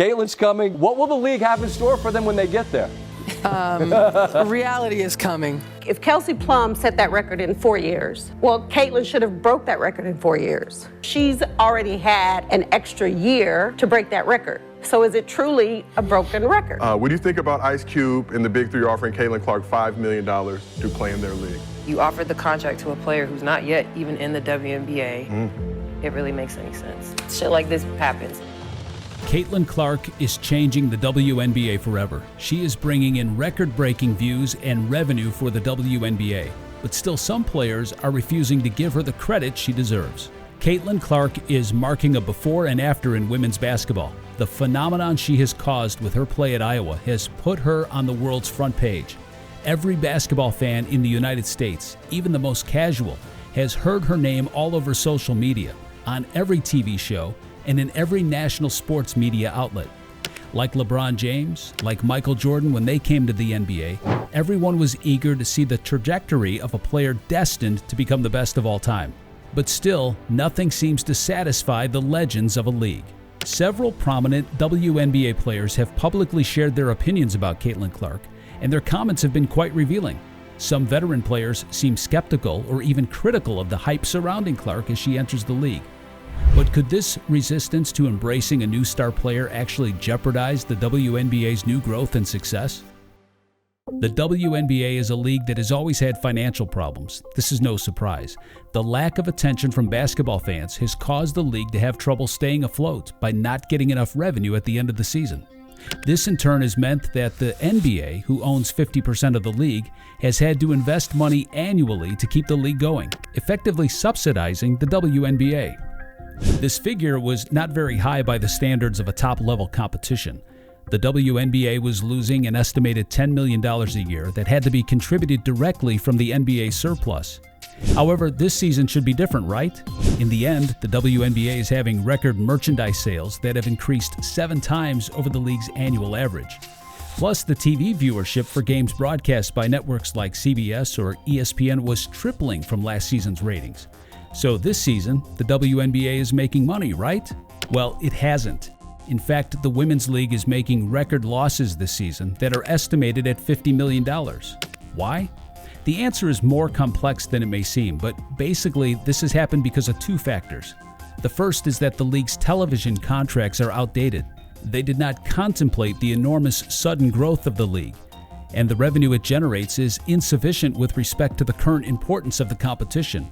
Caitlin's coming. What will the league have in store for them when they get there? Reality is coming. If Kelsey Plum set that record in 4 years, well, Caitlin should have broke that record in 4 years. She's already had an extra year to break that record. So is it truly a broken record? What do you think about Ice Cube and the Big Three offering Caitlin Clark $5 million to play in their league? You offered the contract to a player who's not yet even in the WNBA. It really makes any sense. Shit like this happens. Caitlin Clark is changing the WNBA forever. She is bringing in record-breaking views and revenue for the WNBA, but still some players are refusing to give her the credit she deserves. Caitlin Clark is marking a before and after in women's basketball. The phenomenon she has caused with her play at Iowa has put her on the world's front page. Every basketball fan in the United States, even the most casual, has heard her name all over social media, on every TV show, and in every national sports media outlet. Like LeBron James, like Michael Jordan when they came to the NBA, everyone was eager to see the trajectory of a player destined to become the best of all time. But still, nothing seems to satisfy the legends of a league. Several prominent WNBA players have publicly shared their opinions about Caitlin Clark, and their comments have been quite revealing. Some veteran players seem skeptical or even critical of the hype surrounding Clark as she enters the league. But could this resistance to embracing a new star player actually jeopardize the WNBA's new growth and success? The WNBA is a league that has always had financial problems. This is no surprise. The lack of attention from basketball fans has caused the league to have trouble staying afloat by not getting enough revenue at the end of the season. This in turn has meant that the NBA, who owns 50% of the league, has had to invest money annually to keep the league going, effectively subsidizing the WNBA. This figure was not very high by the standards of a top-level competition. The WNBA was losing an estimated $10 million a year that had to be contributed directly from the NBA surplus. However, this season should be different, right? In the end, the WNBA is having record merchandise sales that have increased 7 times over the league's annual average. Plus, the TV viewership for games broadcast by networks like CBS or ESPN was tripling from last season's ratings. So this season, the WNBA is making money, right? Well, it hasn't. In fact, the Women's League is making record losses this season that are estimated at $50 million. Why? The answer is more complex than it may seem, but basically this has happened because of 2 factors. The first is that the league's television contracts are outdated. They did not contemplate the enormous sudden growth of the league, and the revenue it generates is insufficient with respect to the current importance of the competition.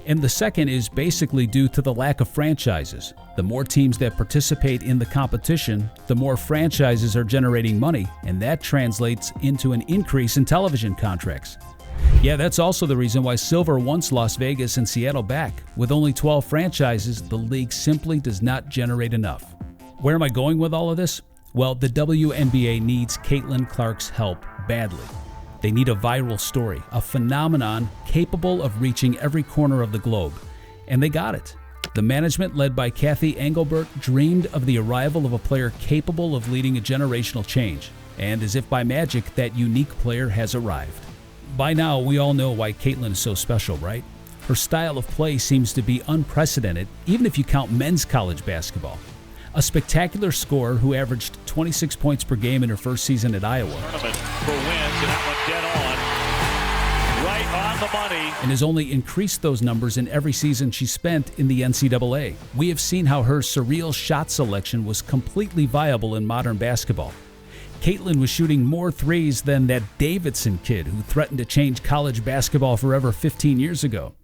And the second is basically due to the lack of franchises. The more teams that participate in the competition, the more franchises are generating money, and that translates into an increase in television contracts. Yeah, that's also the reason why Silver wants Las Vegas and Seattle back. With only 12 franchises, the league simply does not generate enough. Where am I going with all of this? Well, the WNBA needs Caitlin Clark's help badly. They need a viral story, a phenomenon capable of reaching every corner of the globe. And they got it. The management, led by Kathy Engelbert, dreamed of the arrival of a player capable of leading a generational change. And as if by magic, that unique player has arrived. By now, we all know why Caitlin is so special, right? Her style of play seems to be unprecedented, even if you count men's college basketball. A spectacular scorer who averaged 26 points per game in her first season at Iowa. Tournament for wins, and that one dead on. Right on the money. And has only increased those numbers in every season she spent in the NCAA. We have seen how her surreal shot selection was completely viable in modern basketball. Caitlin was shooting more threes than that Davidson kid who threatened to change college basketball forever 15 years ago.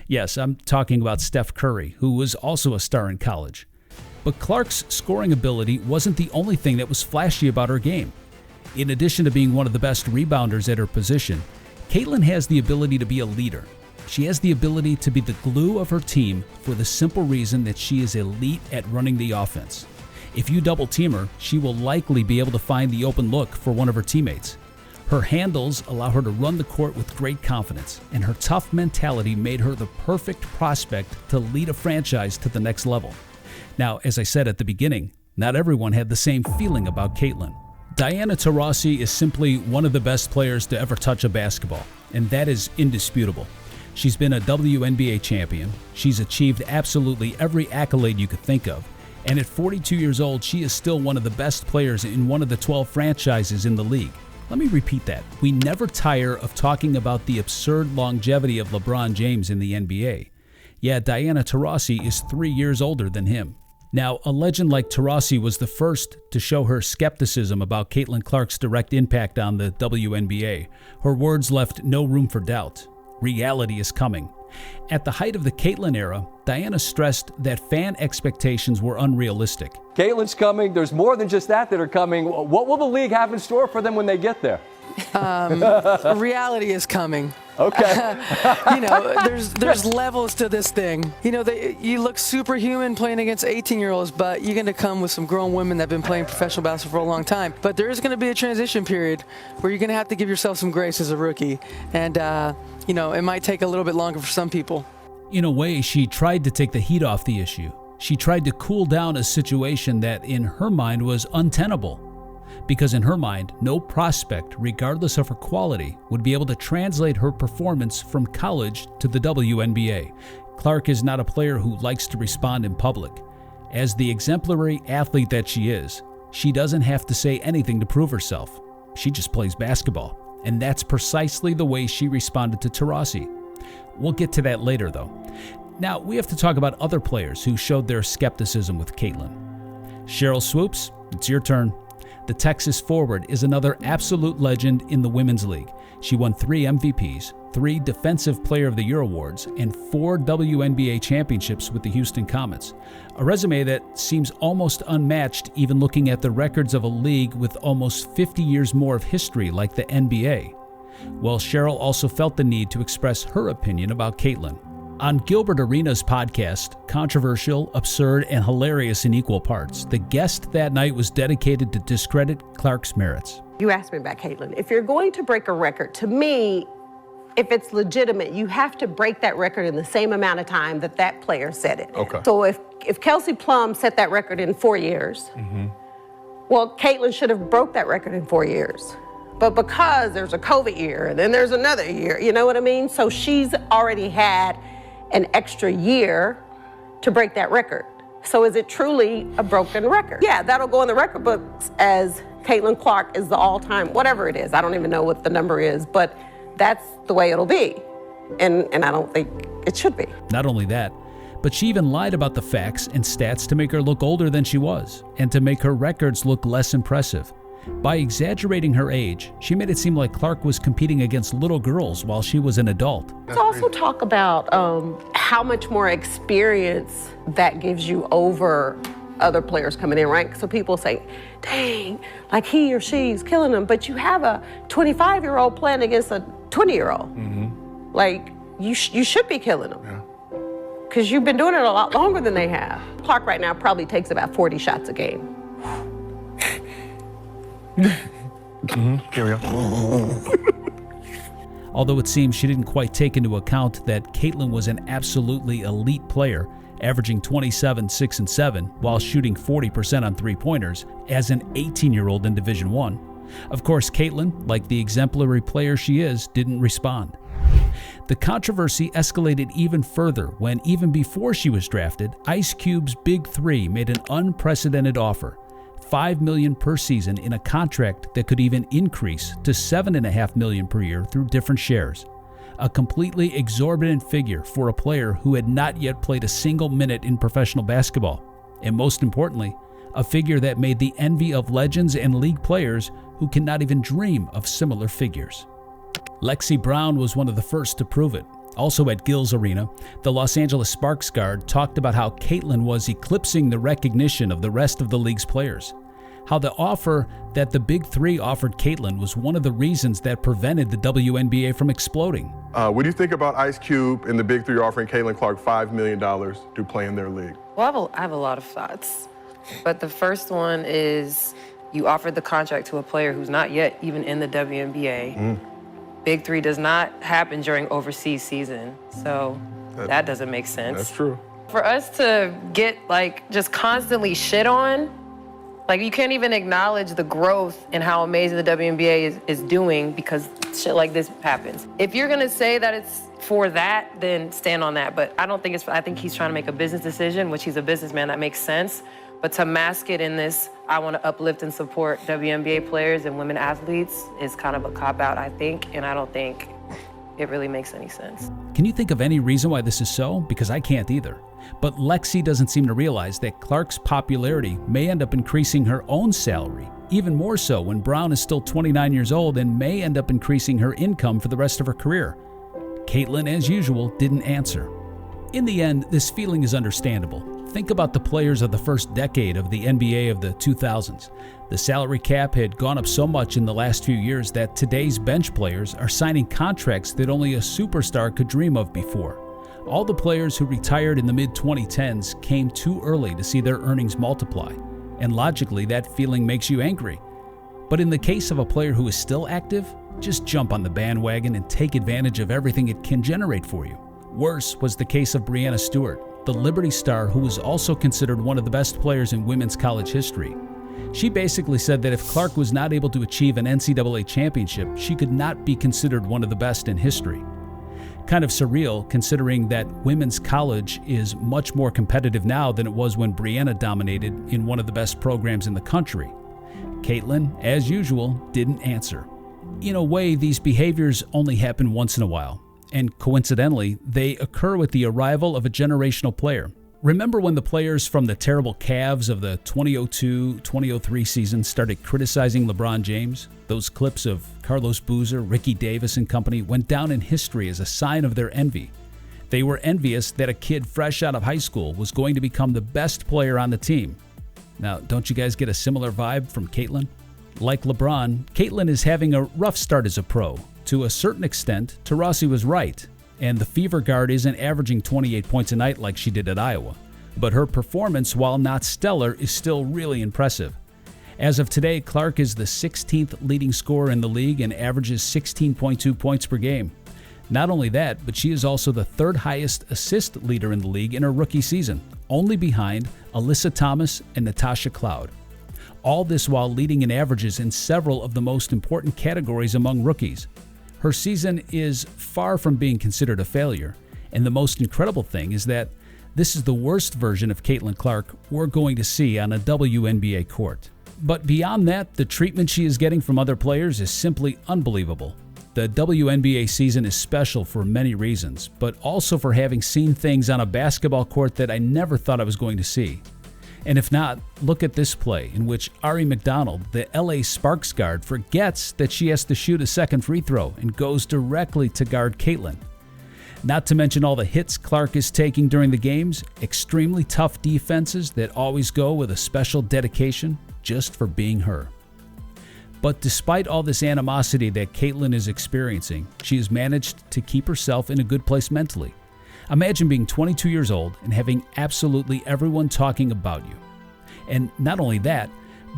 Yes, I'm talking about Steph Curry, who was also a star in college. But Clark's scoring ability wasn't the only thing that was flashy about her game. In addition to being one of the best rebounders at her position, Caitlin has the ability to be a leader. She has the ability to be the glue of her team for the simple reason that she is elite at running the offense. If you double team her, she will likely be able to find the open look for one of her teammates. Her handles allow her to run the court with great confidence, and her tough mentality made her the perfect prospect to lead a franchise to the next level. Now, as I said at the beginning, not everyone had the same feeling about Caitlin. Diana Taurasi is simply one of the best players to ever touch a basketball, and that is indisputable. She's been a WNBA champion, she's achieved absolutely every accolade you could think of, And at 42 years old, she is still one of the best players in one of the 12 franchises in the league. Let me repeat that. We never tire of talking about the absurd longevity of LeBron James in the NBA. Yeah, Diana Taurasi is 3 years older than him. Now, a legend like Taurasi was the first to show her skepticism about Caitlin Clark's direct impact on the WNBA. Her words left no room for doubt. Reality is coming. At the height of the Caitlin era, Diana stressed that fan expectations were unrealistic. Caitlin's coming. There's more than just that are coming. What will the league have in store for them when they get there? Reality is coming. Okay. There's levels to this thing. You look superhuman playing against 18-year-olds, but you're going to come with some grown women that have been playing professional basketball for a long time. But there is going to be a transition period where you're going to have to give yourself some grace as a rookie. And, it might take a little bit longer for some people. In a way, she tried to take the heat off the issue. She tried to cool down a situation that, in her mind, was untenable. Because in her mind, no prospect, regardless of her quality, would be able to translate her performance from college to the WNBA. Clark is not a player who likes to respond in public. As the exemplary athlete that she is, she doesn't have to say anything to prove herself. She just plays basketball. And that's precisely the way she responded to Taurasi. We'll get to that later, though. Now, we have to talk about other players who showed their skepticism with Caitlin. Cheryl Swoops, it's your turn. The Texas forward is another absolute legend in the Women's League. She won 3 MVPs, 3 Defensive Player of the Year awards, and 4 WNBA championships with the Houston Comets. A resume that seems almost unmatched even looking at the records of a league with almost 50 years more of history like the NBA. Well, Cheryl also felt the need to express her opinion about Caitlin. On Gilbert Arenas' podcast, controversial, absurd, and hilarious in equal parts, the guest that night was dedicated to discredit Clark's merits. You asked me about Caitlin. If you're going to break a record, to me, if it's legitimate, you have to break that record in the same amount of time that player set it. Okay. So if Kelsey Plum set that record in 4 years, well, Caitlin should have broke that record in 4 years. But because there's a COVID year and then there's another year, you know what I mean? So she's already had an extra year to break that record. So is it truly a broken record? Yeah, that'll go in the record books as Caitlin Clark is the all-time, whatever it is. I don't even know what the number is, but that's the way it'll be. And I don't think it should be. Not only that, but she even lied about the facts and stats to make her look older than she was, and to make her records look less impressive. By exaggerating her age, she made it seem like Clark was competing against little girls while she was an adult. Let's also talk about how much more experience that gives you over other players coming in, right? So people say, dang, like he or she's killing them, but you have a 25-year-old playing against a 20-year-old. Like, you should be killing them. Because you've been doing it a lot longer than they have. Clark right now probably takes about 40 shots a game. Here we go. Although it seems she didn't quite take into account that Caitlin was an absolutely elite player, averaging 27, 6, and 7, while shooting 40% on three-pointers as an 18-year-old in Division I. Of course, Caitlin, like the exemplary player she is, didn't respond. The controversy escalated even further when, even before she was drafted, Ice Cube's Big Three made an unprecedented offer. $5 million per season in a contract that could even increase to $7.5 million per year through different shares. A completely exorbitant figure for a player who had not yet played a single minute in professional basketball. And most importantly, a figure that made the envy of legends and league players who cannot even dream of similar figures. Lexi Brown was one of the first to prove it. Also at Gil's Arena, the Los Angeles Sparks guard talked about how Caitlin was eclipsing the recognition of the rest of the league's players. How the offer that the Big Three offered Caitlin was one of the reasons that prevented the WNBA from exploding. What do you think about Ice Cube and the Big Three offering Caitlin Clark $5 million to play in their league? Well, I have a lot of thoughts. But the first one is you offered the contract to a player who's not yet even in the WNBA. Big Three does not happen during overseas season, so that doesn't make sense. That's true. For us to get, just constantly shit on, you can't even acknowledge the growth and how amazing the WNBA is doing because shit like this happens. If you're gonna say that it's for that, then stand on that. But I don't think I think he's trying to make a business decision, which he's a businessman, that makes sense. But to mask it in this, I want to uplift and support WNBA players and women athletes is kind of a cop-out, I think, and I don't think it really makes any sense. Can you think of any reason why this is so? Because I can't either. But Lexi doesn't seem to realize that Clark's popularity may end up increasing her own salary, even more so when Brown is still 29 years old and may end up increasing her income for the rest of her career. Caitlin, as usual, didn't answer. In the end, this feeling is understandable. Think about the players of the first decade of the NBA of the 2000s. The salary cap had gone up so much in the last few years that today's bench players are signing contracts that only a superstar could dream of before. All the players who retired in the mid-2010s came too early to see their earnings multiply, and logically that feeling makes you angry. But in the case of a player who is still active, just jump on the bandwagon and take advantage of everything it can generate for you. Worse was the case of Breanna Stewart, the Liberty star who was also considered one of the best players in women's college history. She basically said that if Clark was not able to achieve an NCAA championship, she could not be considered one of the best in history. Kind of surreal, considering that women's college is much more competitive now than it was when Breanna dominated in one of the best programs in the country. Caitlin, as usual, didn't answer. In a way, these behaviors only happen once in a while. And coincidentally, they occur with the arrival of a generational player. Remember when the players from the terrible Cavs of the 2002-2003 season started criticizing LeBron James? Those clips of Carlos Boozer, Ricky Davis and company went down in history as a sign of their envy. They were envious that a kid fresh out of high school was going to become the best player on the team. Now, don't you guys get a similar vibe from Caitlin? Like LeBron, Caitlin is having a rough start as a pro. To a certain extent, Taurasi was right, and the Fever Guard isn't averaging 28 points a night like she did at Iowa. But her performance, while not stellar, is still really impressive. As of today, Clark is the 16th leading scorer in the league and averages 16.2 points per game. Not only that, but she is also the third highest assist leader in the league in her rookie season, only behind Alyssa Thomas and Natasha Cloud. All this while leading in averages in several of the most important categories among rookies. Her season is far from being considered a failure, and the most incredible thing is that this is the worst version of Caitlin Clark we're going to see on a WNBA court. But beyond that, the treatment she is getting from other players is simply unbelievable. The WNBA season is special for many reasons, but also for having seen things on a basketball court that I never thought I was going to see. And if not, look at this play in which Ari McDonald, the LA Sparks guard, forgets that she has to shoot a second free throw and goes directly to guard Caitlin. Not to mention all the hits Clark is taking during the games, extremely tough defenses that always go with a special dedication just for being her. But despite all this animosity that Caitlin is experiencing, she has managed to keep herself in a good place mentally. Imagine being 22 years old and having absolutely everyone talking about you. And not only that,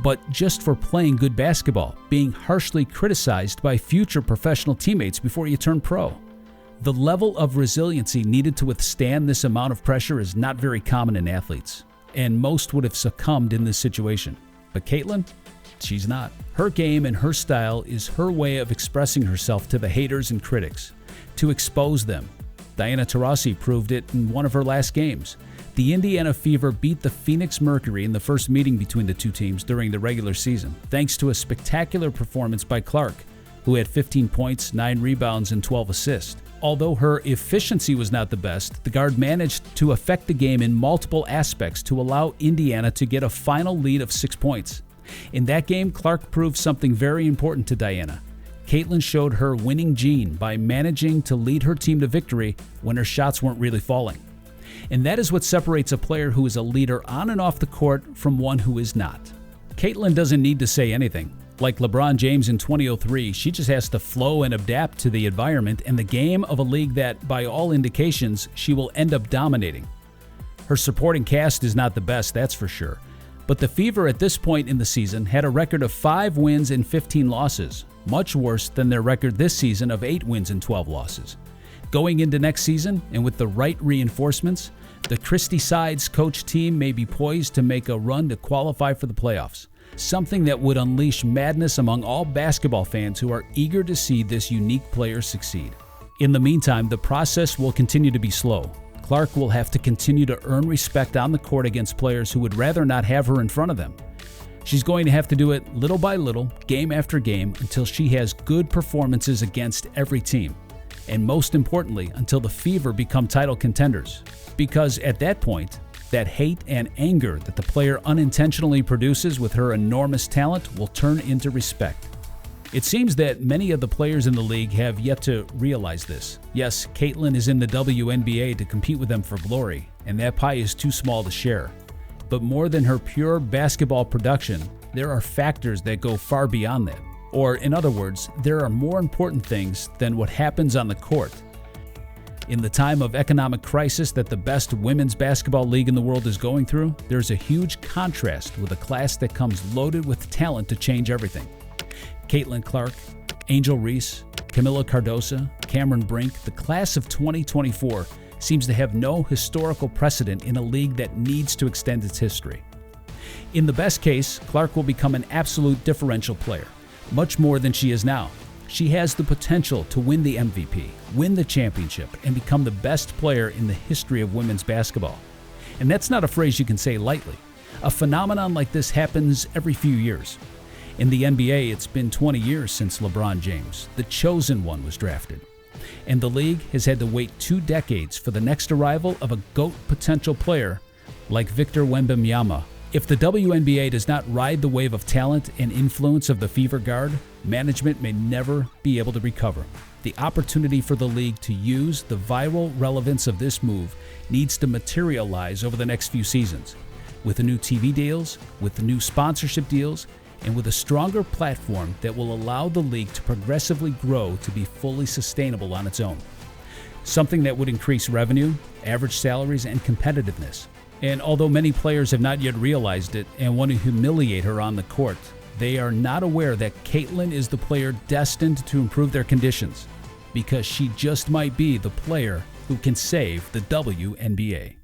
but just for playing good basketball, being harshly criticized by future professional teammates before you turn pro. The level of resiliency needed to withstand this amount of pressure is not very common in athletes, and most would have succumbed in this situation. But Caitlin, she's not. Her game and her style is her way of expressing herself to the haters and critics, to expose them. Diana Taurasi proved it in one of her last games. The Indiana Fever beat the Phoenix Mercury in the first meeting between the two teams during the regular season, thanks to a spectacular performance by Clark, who had 15 points, 9 rebounds, and 12 assists. Although her efficiency was not the best, the guard managed to affect the game in multiple aspects to allow Indiana to get a final lead of 6 points. In that game, Clark proved something very important to Diana. Caitlin showed her winning gene by managing to lead her team to victory when her shots weren't really falling. And that is what separates a player who is a leader on and off the court from one who is not. Caitlin doesn't need to say anything. Like LeBron James in 2003, she just has to flow and adapt to the environment and the game of a league that, by all indications, she will end up dominating. Her supporting cast is not the best, that's for sure. But the Fever at this point in the season had a record of 5 wins and 15 losses, much worse than their record this season of 8 wins and 12 losses. Going into next season, and with the right reinforcements, the Christy Sides coach team may be poised to make a run to qualify for the playoffs, something that would unleash madness among all basketball fans who are eager to see this unique player succeed. In the meantime, the process will continue to be slow. Clark will have to continue to earn respect on the court against players who would rather not have her in front of them. She's going to have to do it little by little, game after game, until she has good performances against every team. And most importantly, until the Fever become title contenders. Because at that point, that hate and anger that the player unintentionally produces with her enormous talent will turn into respect. It seems that many of the players in the league have yet to realize this. Yes, Caitlin is in the WNBA to compete with them for glory, and that pie is too small to share. But more than her pure basketball production, there are factors that go far beyond that. Or, in other words, there are more important things than what happens on the court. In the time of economic crisis that the best women's basketball league in the world is going through, there's a huge contrast with a class that comes loaded with talent to change everything. Caitlin Clark, Angel Reese, Camila Cardoso, Cameron Brink, the class of 2024 seems to have no historical precedent in a league that needs to extend its history. In the best case, Clark will become an absolute differential player, much more than she is now. She has the potential to win the MVP, win the championship, and become the best player in the history of women's basketball. And that's not a phrase you can say lightly. A phenomenon like this happens every few years. In the NBA, it's been 20 years since LeBron James, the chosen one, was drafted. And the league has had to wait 2 decades for the next arrival of a GOAT potential player like Victor Wembanyama. If the WNBA does not ride the wave of talent and influence of the Fever Guard, management may never be able to recover. The opportunity for the league to use the viral relevance of this move needs to materialize over the next few seasons, with the new TV deals, with the new sponsorship deals, and with a stronger platform that will allow the league to progressively grow to be fully sustainable on its own. Something that would increase revenue, average salaries, and competitiveness. And although many players have not yet realized it and want to humiliate her on the court, they are not aware that Caitlin is the player destined to improve their conditions, because she just might be the player who can save the WNBA.